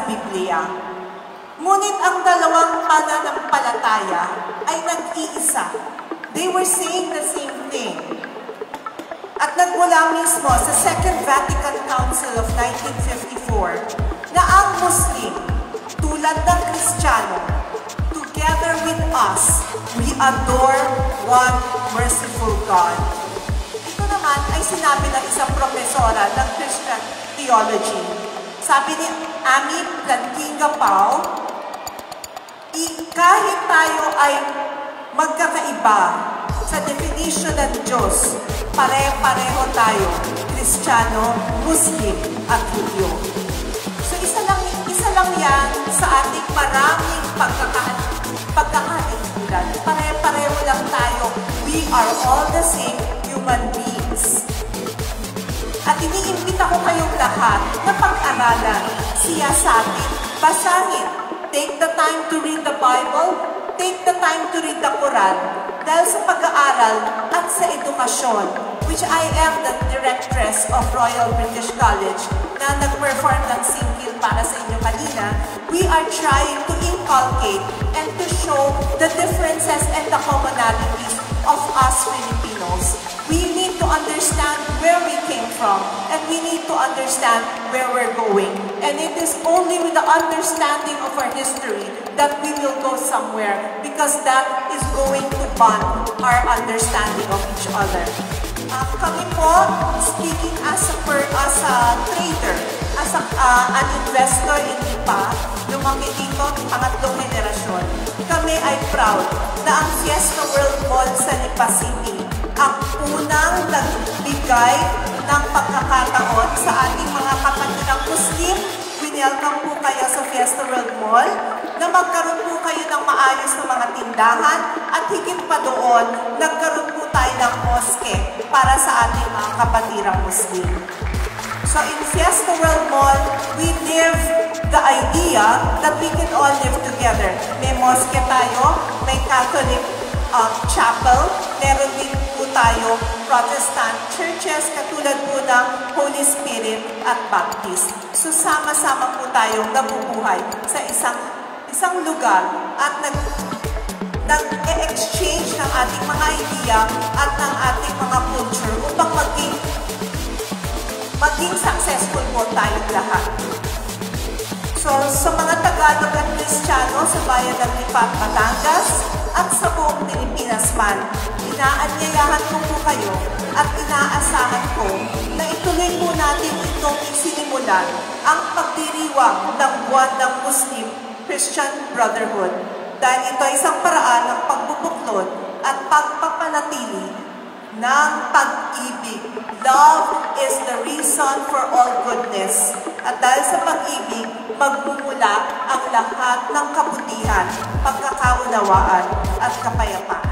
sa Biblia. Ngunit ang dalawang pananampalataya ay nag-iisa. They were saying the same thing. At nagmula mismo sa Second Vatican Council of 1954 na ang Muslim, tulad ng Kristiyano, together with us, we adore one merciful God. Ito naman ay sinabi ng isang profesora ng Christian theology. Sabi ni Amy Plantinga Pao, kahit tayo ay magkakaiba sa definition ng Diyos, pare-pareho tayo, Kristiyano, Muslim, at Hudyo. So isa lang yan sa ating maraming pagkakahintulan. Pare-pareho lang tayo. We are all the same human beings. At iniimbita ko kayong lahat na pag-aralan siya sa atin. Basahin. Take the time to read the Bible. Take the time to read the Quran. Dahil sa pag-aaral at sa edukasyon, which I am the directress of Royal British College na nag-perform ng singil para sa inyo kanina, we are trying to inculcate and to show the differences and the commonalities of us Filipinos. We need to understand where we came from and we need to understand where we're going. And it is only with the understanding of our history that we will go somewhere, because that is going to bond our understanding of each other. Kami po, speaking as a trader, as an investor in IPA, lumaki dito, pangatlong henerasyon, kami ay proud na ang Fiesta World Mall sa Lipa City ang unang nagbigay ng pagkakataon sa ating mga kapatilang Muslim. Winelcome po kayo sa Fiesta World Mall na magkaroon po kayo ng maayos na mga tindahan at higit pa doon, nagkaroon po tayo ng mosque para sa ating mga kapatirang Muslim. So in Fiesta World Mall, we live the idea that we can all live together. May mosque tayo, may Catholic chapel, meron din po tayo Protestant churches katulad po ng Holy Spirit at Baptist. So sama-sama po tayong nabubuhay sa isang lugar at nag-exchange ng ating mga idea at ng ating mga culture upang maging successful po tayong lahat. So, sa mga Tagalog at Kristiyano sa bayan ng Lipa at Batangas at sa buong Pilipinas man, inaanyayahan ko po kayo at inaasahan ko na ituloy po natin itong isinimulan ang pagdiriwang ng buwan ng Muslim Christian Brotherhood, dahil ito ay isang paraan ng pagbubuklod at pagpapanatili ng pag-ibig. Love is the reason for all goodness. At dahil sa pag-ibig, magmumula ang lahat ng kabutihan, pagkakaunawaan at kapayapaan.